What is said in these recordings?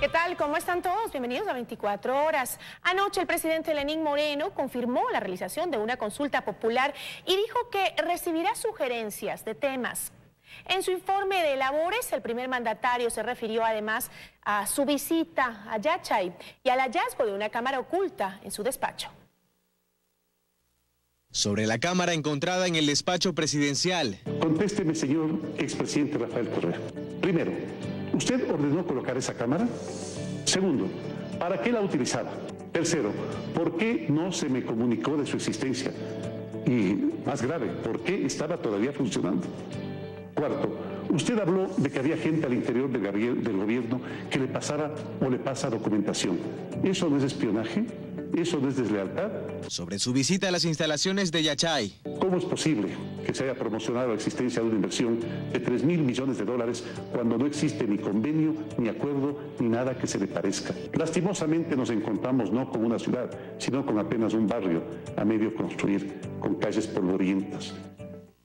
¿Qué tal? ¿Cómo están todos? Bienvenidos a 24 horas. Anoche el presidente Lenín Moreno confirmó la realización de una consulta popular y dijo que recibirá sugerencias de temas. En su informe de labores, el primer mandatario se refirió además a su visita a Yachay y al hallazgo de una cámara oculta en su despacho. Sobre la cámara encontrada en el despacho presidencial. Contésteme, señor expresidente Rafael Correa. Primero, ¿usted ordenó colocar esa cámara? Segundo, ¿para qué la utilizaba? Tercero, ¿por qué no se me comunicó de su existencia? Y más grave, ¿por qué estaba todavía funcionando? Cuarto, usted habló de que había gente al interior del gobierno que le pasaba o le pasa documentación. ¿Eso no es espionaje? ¿Eso no es deslealtad? Sobre su visita a las instalaciones de Yachay. ¿Cómo es posible que se haya promocionado la existencia de una inversión de 3.000 millones de dólares cuando no existe ni convenio, ni acuerdo, ni nada que se le parezca? Lastimosamente nos encontramos no con una ciudad, sino con apenas un barrio a medio construir, con calles polvorientas.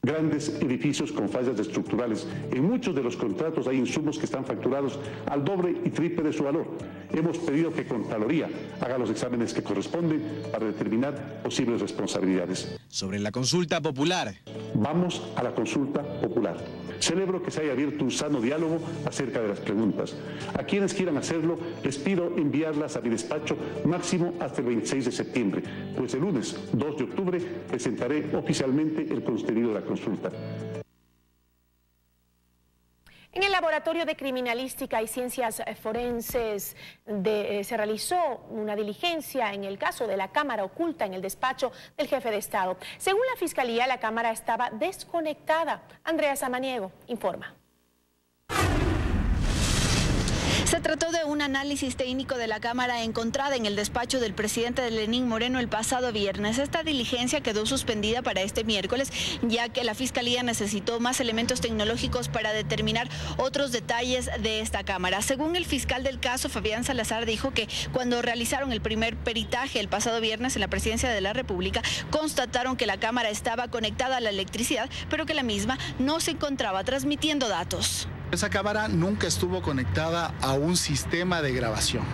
Grandes edificios con fallas estructurales. En muchos de los contratos hay insumos que están facturados al doble y triple de su valor. Hemos pedido que Contraloría haga los exámenes que corresponden para determinar posibles responsabilidades. Sobre la consulta popular. Vamos a la consulta popular. Celebro que se haya abierto un sano diálogo acerca de las preguntas. A quienes quieran hacerlo, les pido enviarlas a mi despacho máximo hasta el 26 de septiembre, pues el lunes 2 de octubre presentaré oficialmente el contenido de la consulta. En el Laboratorio de Criminalística y Ciencias Forenses se realizó una diligencia en el caso de la cámara oculta en el despacho del jefe de Estado. Según la Fiscalía, la cámara estaba desconectada. Andrea Samaniego informa. Se trató de un análisis técnico de la cámara encontrada en el despacho del presidente Lenín Moreno el pasado viernes. Esta diligencia quedó suspendida para este miércoles, ya que la Fiscalía necesitó más elementos tecnológicos para determinar otros detalles de esta cámara. Según el fiscal del caso, Fabián Salazar, dijo que cuando realizaron el primer peritaje el pasado viernes en la Presidencia de la República, constataron que la cámara estaba conectada a la electricidad, pero que la misma no se encontraba transmitiendo datos. Esa cámara nunca estuvo conectada a un sistema de grabación.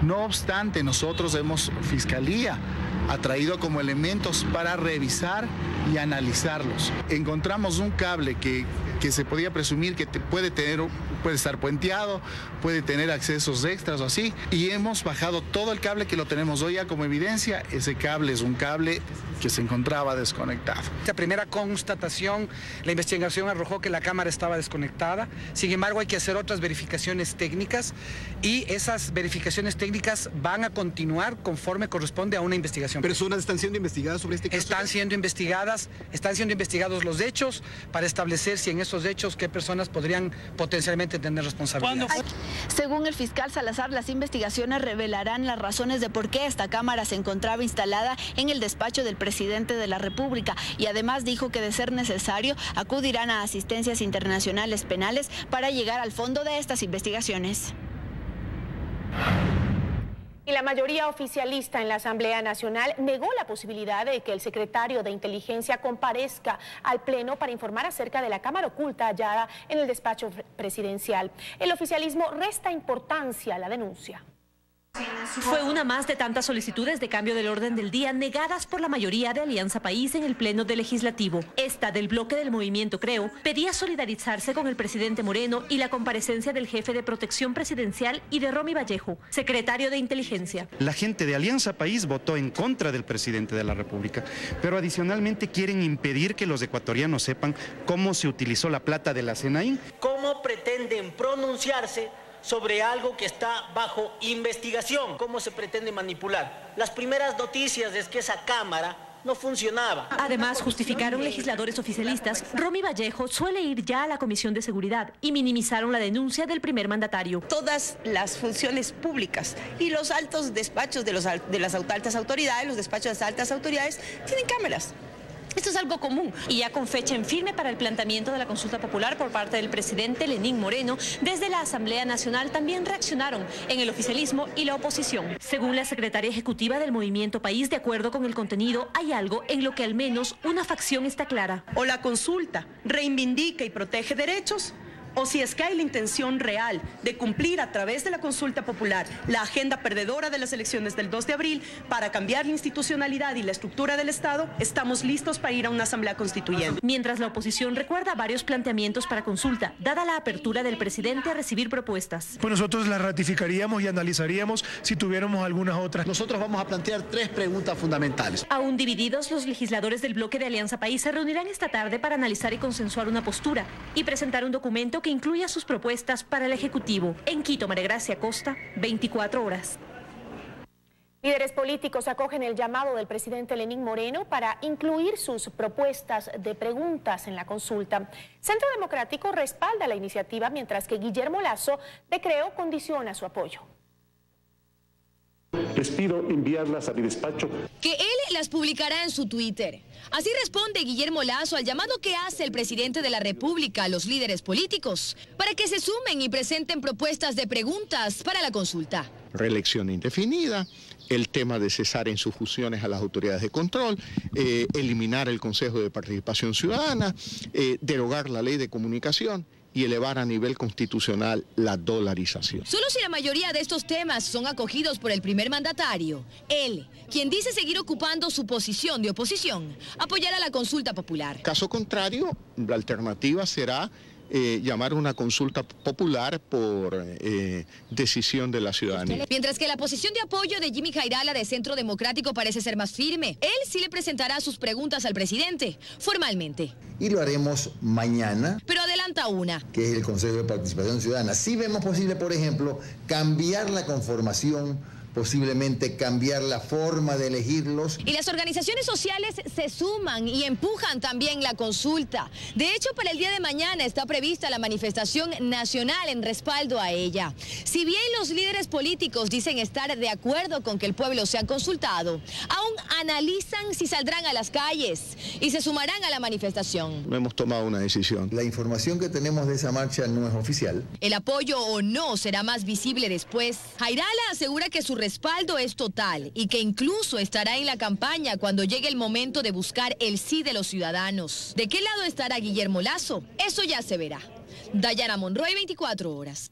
No obstante, nosotros Fiscalía ha traído como elementos para revisar y analizarlos. Encontramos un cable que se podía presumir que puede estar puenteado, puede tener accesos extras o así, y hemos bajado todo el cable que lo tenemos hoy ya como evidencia. Ese cable es un cable que se encontraba desconectado. La primera constatación, la investigación arrojó que la cámara estaba desconectada. Sin embargo, hay que hacer otras verificaciones técnicas y esas verificaciones técnicas van a continuar conforme corresponde a una investigación. ¿Personas están siendo investigadas sobre este caso? Están siendo investigados los hechos para establecer si en esos hechos qué personas podrían potencialmente tener responsabilidad. Según el fiscal Salazar, las investigaciones revelarán las razones de por qué esta cámara se encontraba instalada en el despacho del presidente de la República, y además dijo que de ser necesario acudirán a asistencias internacionales penales para llegar al fondo de estas investigaciones. Y la mayoría oficialista en la Asamblea Nacional negó la posibilidad de que el secretario de Inteligencia comparezca al Pleno para informar acerca de la cámara oculta hallada en el despacho presidencial. El oficialismo resta importancia a la denuncia. Fue una más de tantas solicitudes de cambio del orden del día negadas por la mayoría de Alianza País en el Pleno del Legislativo. Esta, del bloque del Movimiento Creo, pedía solidarizarse con el presidente Moreno y la comparecencia del jefe de Protección Presidencial y de Romy Vallejo, secretario de Inteligencia. La gente de Alianza País votó en contra del presidente de la República, pero adicionalmente quieren impedir que los ecuatorianos sepan cómo se utilizó la plata de la SENAIN. ¿Cómo pretenden pronunciarse sobre algo que está bajo investigación? ¿Cómo se pretende manipular? Las primeras noticias es que esa cámara no funcionaba. Además, justificaron legisladores oficialistas, Romy Vallejo suele ir ya a la Comisión de Seguridad y minimizaron la denuncia del primer mandatario. Todas las funciones públicas y los altos despachos de las altas autoridades, los despachos de las altas autoridades, tienen cámaras. Esto es algo común. Y ya con fecha en firme para el planteamiento de la consulta popular por parte del presidente Lenín Moreno, desde la Asamblea Nacional también reaccionaron en el oficialismo y la oposición. Según la secretaria ejecutiva del Movimiento País, de acuerdo con el contenido, hay algo en lo que al menos una facción está clara. O la consulta reivindica y protege derechos, o si es que hay la intención real de cumplir a través de la consulta popular la agenda perdedora de las elecciones del 2 de abril para cambiar la institucionalidad y la estructura del Estado, estamos listos para ir a una asamblea constituyente. Mientras la oposición recuerda varios planteamientos para consulta, dada la apertura del presidente a recibir propuestas. Pues nosotros las ratificaríamos y analizaríamos si tuviéramos algunas otras. Nosotros vamos a plantear 3 preguntas fundamentales. Aún divididos, los legisladores del bloque de Alianza País se reunirán esta tarde para analizar y consensuar una postura y presentar un documento que incluya sus propuestas para el Ejecutivo. En Quito, María Gracia Costa, 24 horas. Líderes políticos acogen el llamado del presidente Lenín Moreno para incluir sus propuestas de preguntas en la consulta. Centro Democrático respalda la iniciativa, mientras que Guillermo Lasso de Creo condiciona su apoyo. Les pido enviarlas a mi despacho. Que él las publicará en su Twitter. Así responde Guillermo Lasso al llamado que hace el presidente de la República a los líderes políticos para que se sumen y presenten propuestas de preguntas para la consulta. Reelección indefinida, el tema de cesar en sus funciones a las autoridades de control, eliminar el Consejo de Participación Ciudadana, derogar la ley de comunicación y elevar a nivel constitucional la dolarización. Solo si la mayoría de estos temas son acogidos por el primer mandatario, él, quien dice seguir ocupando su posición de oposición, apoyará la consulta popular. Caso contrario, la alternativa será llamar una consulta popular por decisión de la ciudadanía. Mientras que la posición de apoyo de Jimmy Jairala de Centro Democrático parece ser más firme. Él sí le presentará sus preguntas al presidente, formalmente. Y lo haremos mañana. Pero adelanta una. Que es el Consejo de Participación Ciudadana. Si vemos posible, por ejemplo, cambiar la conformación, posiblemente cambiar la forma de elegirlos. Y las organizaciones sociales se suman y empujan también la consulta. De hecho, para el día de mañana está prevista la manifestación nacional en respaldo a ella. Si bien los líderes políticos dicen estar de acuerdo con que el pueblo sea consultado, aún analizan si saldrán a las calles y se sumarán a la manifestación. No hemos tomado una decisión. La información que tenemos de esa marcha no es oficial. El apoyo o no será más visible después. Jairala asegura que su respaldo es total y que incluso estará en la campaña cuando llegue el momento de buscar el sí de los ciudadanos. ¿De qué lado estará Guillermo Lasso? Eso ya se verá. Dayana Monroy, 24 horas.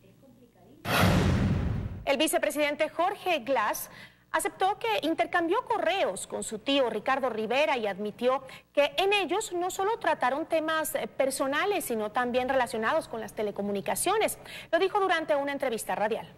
El vicepresidente Jorge Glass aceptó que intercambió correos con su tío Ricardo Rivera y admitió que en ellos no solo trataron temas personales, sino también relacionados con las telecomunicaciones. Lo dijo durante una entrevista radial.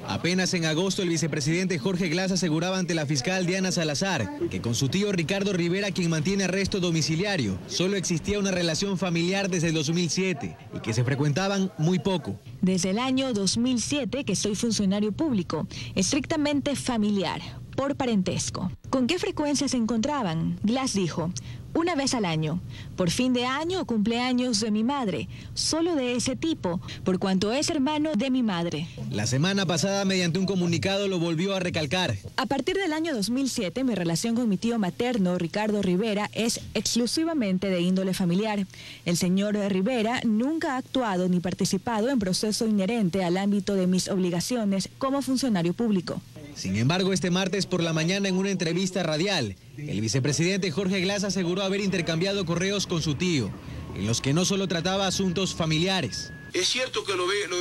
Apenas en agosto, el vicepresidente Jorge Glass aseguraba ante la fiscal Diana Salazar que con su tío Ricardo Rivera, quien mantiene arresto domiciliario, solo existía una relación familiar desde el 2007 y que se frecuentaban muy poco. Desde el año 2007 que soy funcionario público, estrictamente familiar, por parentesco. ¿Con qué frecuencia se encontraban? Glass dijo: una vez al año, por fin de año o cumpleaños de mi madre, solo de ese tipo, por cuanto es hermano de mi madre. La semana pasada, mediante un comunicado, lo volvió a recalcar. A partir del año 2007, mi relación con mi tío materno, Ricardo Rivera, es exclusivamente de índole familiar. El señor Rivera nunca ha actuado ni participado en proceso inherente al ámbito de mis obligaciones como funcionario público. Sin embargo, este martes por la mañana, en una entrevista radial, el vicepresidente Jorge Glass aseguró haber intercambiado correos con su tío, en los que no solo trataba asuntos familiares. Es cierto que lo veía 1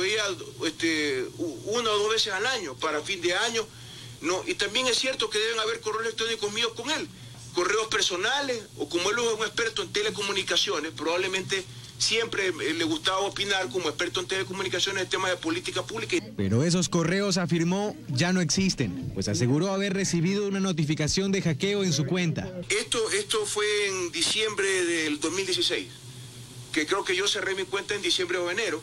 o 2 veces al año, para fin de año, no, y también es cierto que deben haber correos electrónicos míos con él, correos personales, o como él es un experto en telecomunicaciones, probablemente siempre le gustaba opinar como experto en telecomunicaciones en temas de política pública. Pero esos correos, afirmó, ya no existen, pues aseguró haber recibido una notificación de hackeo en su cuenta. Esto fue en diciembre del 2016, que creo que yo cerré mi cuenta en diciembre o enero.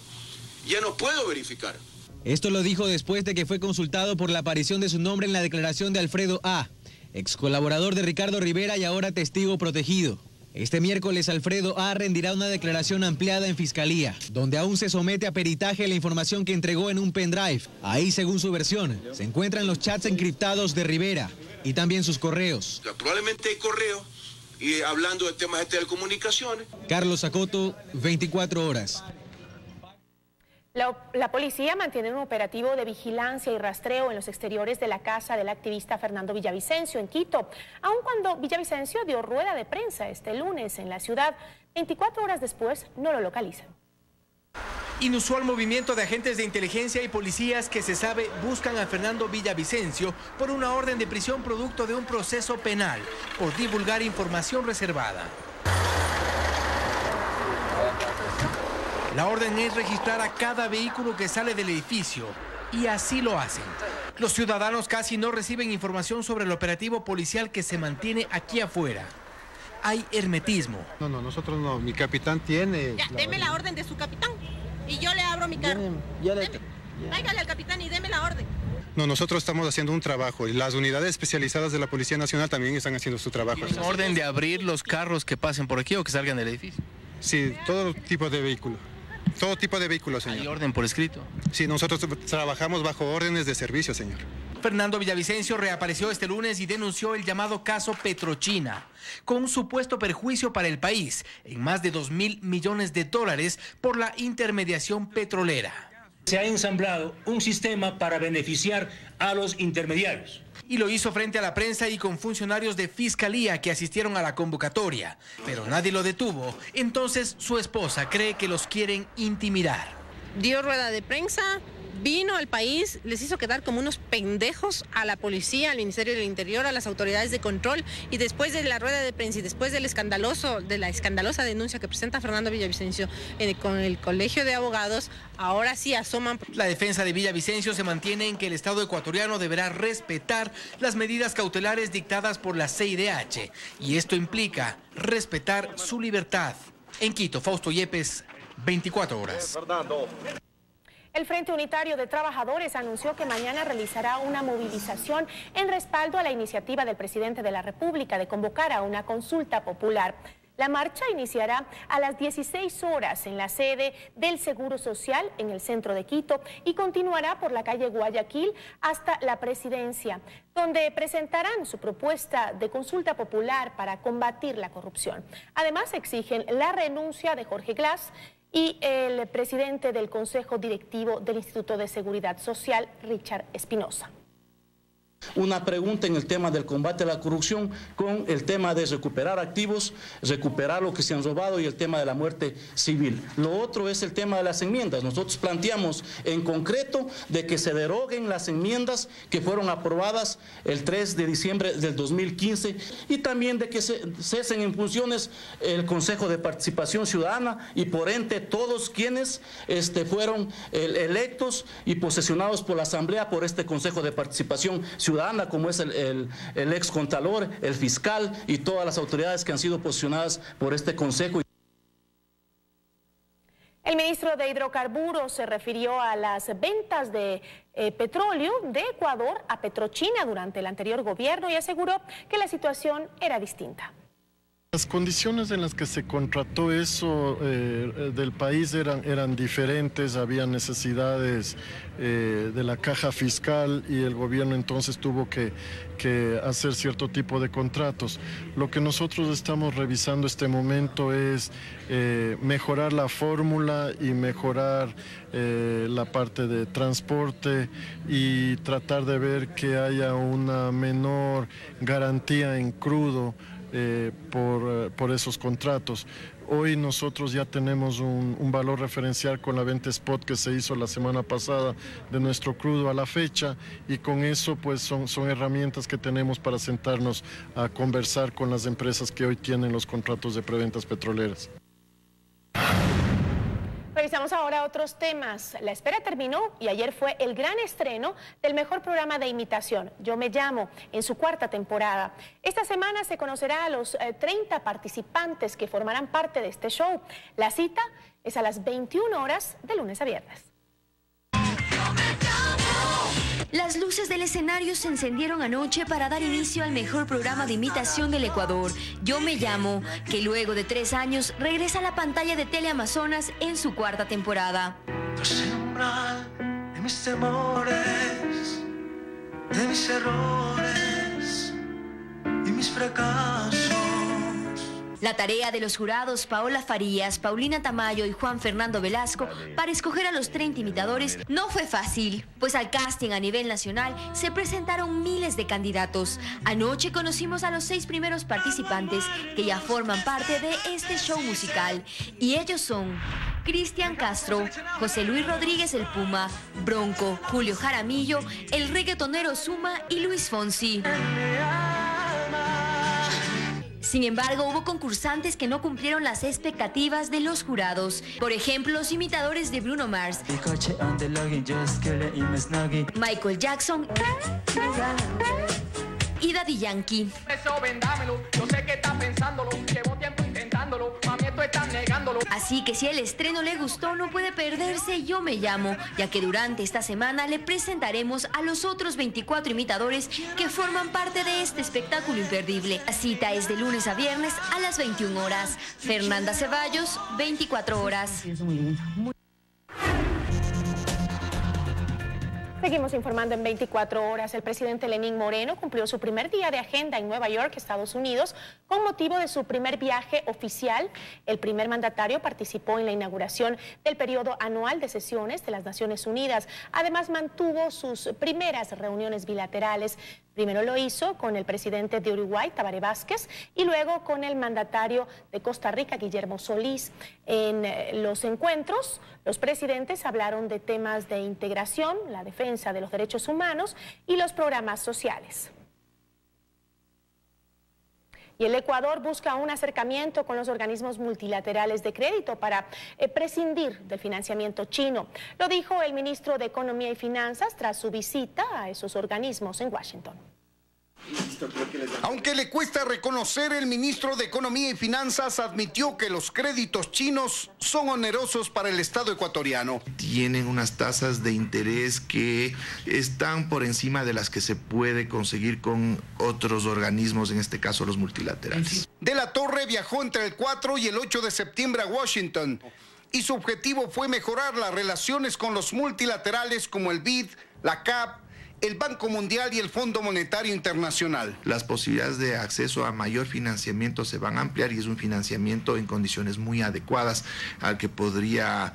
Ya no puedo verificar. Esto lo dijo después de que fue consultado por la aparición de su nombre en la declaración de Alfredo A., ex colaborador de Ricardo Rivera y ahora testigo protegido. Este miércoles, Alfredo A. rendirá una declaración ampliada en Fiscalía, donde aún se somete a peritaje la información que entregó en un pendrive. Ahí, según su versión, se encuentran los chats encriptados de Rivera y también sus correos. Probablemente hay correos y hablando de temas de telecomunicaciones. Carlos Acoto, 24 horas. La policía mantiene un operativo de vigilancia y rastreo en los exteriores de la casa del activista Fernando Villavicencio en Quito, aun cuando Villavicencio dio rueda de prensa este lunes en la ciudad. 24 horas después no lo localizan. Inusual movimiento de agentes de inteligencia y policías que se sabe buscan a Fernando Villavicencio por una orden de prisión producto de un proceso penal por divulgar información reservada. La orden es registrar a cada vehículo que sale del edificio y así lo hacen. Los ciudadanos casi no reciben información sobre el operativo policial que se mantiene aquí afuera. Hay hermetismo. No, nosotros no. Mi capitán tiene... Ya, deme la orden de su capitán y yo le abro mi carro. Tráigale al capitán y deme la orden. No, nosotros estamos haciendo un trabajo y las unidades especializadas de la Policía Nacional también están haciendo su trabajo. ¿Es orden de abrir los carros que pasen por aquí o que salgan del edificio? Sí, todo tipo de vehículo. Todo tipo de vehículos, señor. ¿Hay orden por escrito? Sí, nosotros trabajamos bajo órdenes de servicio, señor. Fernando Villavicencio reapareció este lunes y denunció el llamado caso Petrochina, con un supuesto perjuicio para el país en más de 2.000 millones de dólares por la intermediación petrolera. Se ha ensamblado un sistema para beneficiar a los intermediarios. Y lo hizo frente a la prensa y con funcionarios de fiscalía que asistieron a la convocatoria. Pero nadie lo detuvo. Entonces su esposa cree que los quieren intimidar. Dio rueda de prensa, vino al país, les hizo quedar como unos pendejos a la policía, al Ministerio del Interior, a las autoridades de control, y después de la rueda de prensa y después de la escandalosa denuncia que presenta Fernando Villavicencio con el Colegio de Abogados, ahora sí asoman. La defensa de Villavicencio se mantiene en que el Estado ecuatoriano deberá respetar las medidas cautelares dictadas por la CIDH, y esto implica respetar su libertad. En Quito, Fausto Yepes, 24 horas. El Frente Unitario de Trabajadores anunció que mañana realizará una movilización en respaldo a la iniciativa del presidente de la República de convocar a una consulta popular. La marcha iniciará a las 16 horas en la sede del Seguro Social en el centro de Quito y continuará por la calle Guayaquil hasta la Presidencia, donde presentarán su propuesta de consulta popular para combatir la corrupción. Además, exigen la renuncia de Jorge Glass y el presidente del Consejo Directivo del Instituto de Seguridad Social, Richard Espinosa. Una pregunta en el tema del combate a la corrupción con el tema de recuperar activos, recuperar lo que se han robado y el tema de la muerte civil. Lo otro es el tema de las enmiendas. Nosotros planteamos en concreto de que se deroguen las enmiendas que fueron aprobadas el 3 de diciembre del 2015 y también de que cesen en funciones el Consejo de Participación Ciudadana y por ende todos quienes fueron electos y posesionados por la Asamblea por este Consejo de Participación Ciudadana, como es el ex contralor, el fiscal y todas las autoridades que han sido posicionadas por este consejo. El ministro de Hidrocarburos se refirió a las ventas de petróleo de Ecuador a Petrochina durante el anterior gobierno y aseguró que la situación era distinta. Las condiciones en las que se contrató eso del país eran diferentes, había necesidades de la caja fiscal y el gobierno entonces tuvo que hacer cierto tipo de contratos. Lo que nosotros estamos revisando este momento es mejorar la fórmula y mejorar la parte de transporte y tratar de ver que haya una menor garantía en crudo por esos contratos. Hoy nosotros ya tenemos un valor referencial con la venta spot que se hizo la semana pasada de nuestro crudo a la fecha y con eso pues son herramientas que tenemos para sentarnos a conversar con las empresas que hoy tienen los contratos de preventas petroleras. Revisamos ahora otros temas. La espera terminó y ayer fue el gran estreno del mejor programa de imitación, Yo Me Llamo, en su cuarta temporada. Esta semana se conocerá a los 30 participantes que formarán parte de este show. La cita es a las 21 horas de lunes a viernes. Las luces del escenario se encendieron anoche para dar inicio al mejor programa de imitación del Ecuador, Yo Me Llamo, que luego de 3 años regresa a la pantalla de Teleamazonas en su cuarta temporada. De mis temores, de mis errores y mis fracasos. La tarea de los jurados Paola Farías, Paulina Tamayo y Juan Fernando Velasco para escoger a los 30 imitadores no fue fácil, pues al casting a nivel nacional se presentaron miles de candidatos. Anoche conocimos a los 6 primeros participantes que ya forman parte de este show musical. Y ellos son Cristian Castro, José Luis Rodríguez el Puma, Bronco, Julio Jaramillo, el reggaetonero Zuma y Luis Fonsi. Sin embargo, hubo concursantes que no cumplieron las expectativas de los jurados. Por ejemplo, los imitadores de Bruno Mars, Michael Jackson y Daddy Yankee. Así que si el estreno le gustó, no puede perderse Yo Me Llamo, ya que durante esta semana le presentaremos a los otros 24 imitadores que forman parte de este espectáculo imperdible. La cita es de lunes a viernes a las 21 horas. Fernanda Ceballos, 24 horas. Seguimos informando en 24 horas. El presidente Lenín Moreno cumplió su primer día de agenda en Nueva York, Estados Unidos, con motivo de su primer viaje oficial. El primer mandatario participó en la inauguración del periodo anual de sesiones de las Naciones Unidas. Además, mantuvo sus primeras reuniones bilaterales. Primero lo hizo con el presidente de Uruguay, Tabaré Vázquez, y luego con el mandatario de Costa Rica, Guillermo Solís. En los encuentros, los presidentes hablaron de temas de integración, la defensa de los derechos humanos y los programas sociales. Y el Ecuador busca un acercamiento con los organismos multilaterales de crédito para prescindir del financiamiento chino. Lo dijo el ministro de Economía y Finanzas tras su visita a esos organismos en Washington. Aunque le cuesta reconocer, el ministro de Economía y Finanzas admitió que los créditos chinos son onerosos para el Estado ecuatoriano. Tienen unas tasas de interés que están por encima de las que se puede conseguir con otros organismos, en este caso los multilaterales. De la Torre viajó entre el 4 y el 8 de septiembre a Washington y su objetivo fue mejorar las relaciones con los multilaterales como el BID, la CAP, el Banco Mundial y el Fondo Monetario Internacional. Las posibilidades de acceso a mayor financiamiento se van a ampliar y es un financiamiento en condiciones muy adecuadas al que podría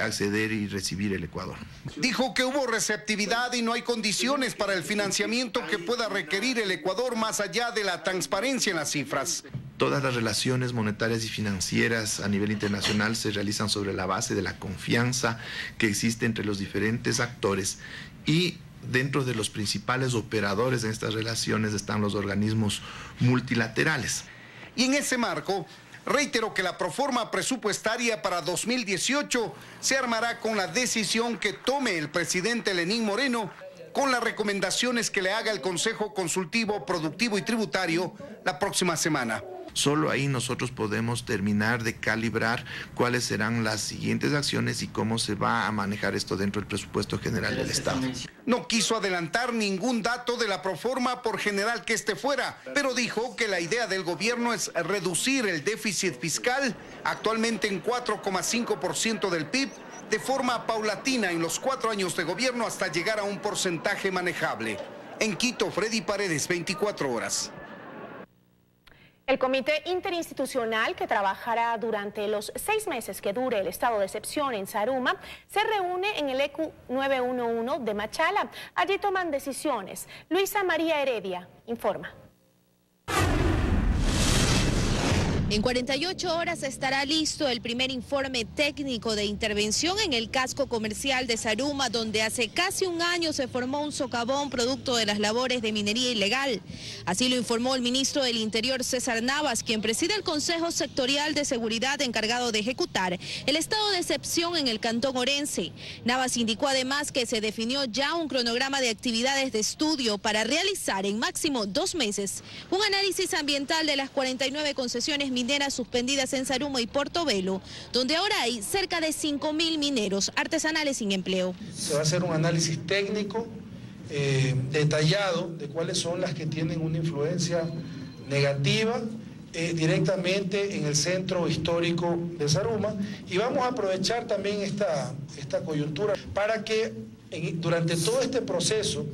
acceder y recibir el Ecuador. Dijo que hubo receptividad y no hay condiciones para el financiamiento que pueda requerir el Ecuador más allá de la transparencia en las cifras. Todas las relaciones monetarias y financieras a nivel internacional se realizan sobre la base de la confianza que existe entre los diferentes actores y dentro de los principales operadores en estas relaciones están los organismos multilaterales. Y en ese marco, reitero que la proforma presupuestaria para 2018 se armará con la decisión que tome el presidente Lenín Moreno, con las recomendaciones que le haga el Consejo Consultivo Productivo y Tributario la próxima semana. Solo ahí nosotros podemos terminar de calibrar cuáles serán las siguientes acciones y cómo se va a manejar esto dentro del presupuesto general del Estado. No quiso adelantar ningún dato de la proforma, por general que este fuera, pero dijo que la idea del gobierno es reducir el déficit fiscal, actualmente en 4,5% del PIB, de forma paulatina en los 4 años de gobierno hasta llegar a un porcentaje manejable. En Quito, Freddy Paredes, 24 horas. El Comité Interinstitucional, que trabajará durante los 6 meses que dure el estado de excepción en Zaruma, se reúne en el ECU 911 de Machala. Allí toman decisiones. Luisa María Heredia informa. En 48 horas estará listo el primer informe técnico de intervención en el casco comercial de Zaruma, donde hace casi un año se formó un socavón producto de las labores de minería ilegal. Así lo informó el ministro del Interior, César Navas, quien preside el Consejo Sectorial de Seguridad encargado de ejecutar el estado de excepción en el Cantón Orense. Navas indicó además que se definió ya un cronograma de actividades de estudio para realizar en máximo 2 meses un análisis ambiental de las 49 concesiones mineras suspendidas en Zaruma y Portobelo, donde ahora hay cerca de 5.000 mineros artesanales sin empleo. Se va a hacer un análisis técnico detallado de cuáles son las que tienen una influencia negativa directamente en el centro histórico de Zaruma, y vamos a aprovechar también esta coyuntura para que durante todo este proceso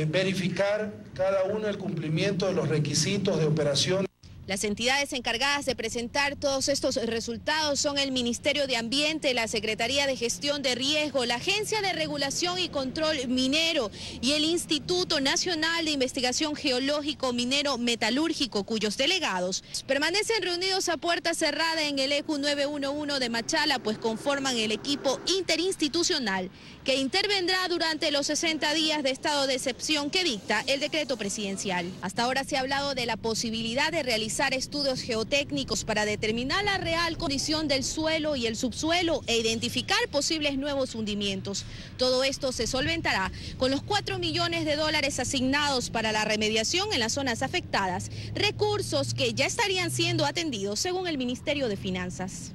verificar cada uno el cumplimiento de los requisitos de operación. Las entidades encargadas de presentar todos estos resultados son el Ministerio de Ambiente, la Secretaría de Gestión de Riesgo, la Agencia de Regulación y Control Minero y el Instituto Nacional de Investigación Geológico Minero Metalúrgico, cuyos delegados permanecen reunidos a puerta cerrada en el ECU 911 de Machala, pues conforman el equipo interinstitucional que intervendrá durante los 60 días de estado de excepción que dicta el decreto presidencial. Hasta ahora se ha hablado de la posibilidad de realizar estudios geotécnicos para determinar la real condición del suelo y el subsuelo e identificar posibles nuevos hundimientos. Todo esto se solventará con los 4 millones de dólares asignados para la remediación en las zonas afectadas, recursos que ya estarían siendo atendidos según el Ministerio de Finanzas.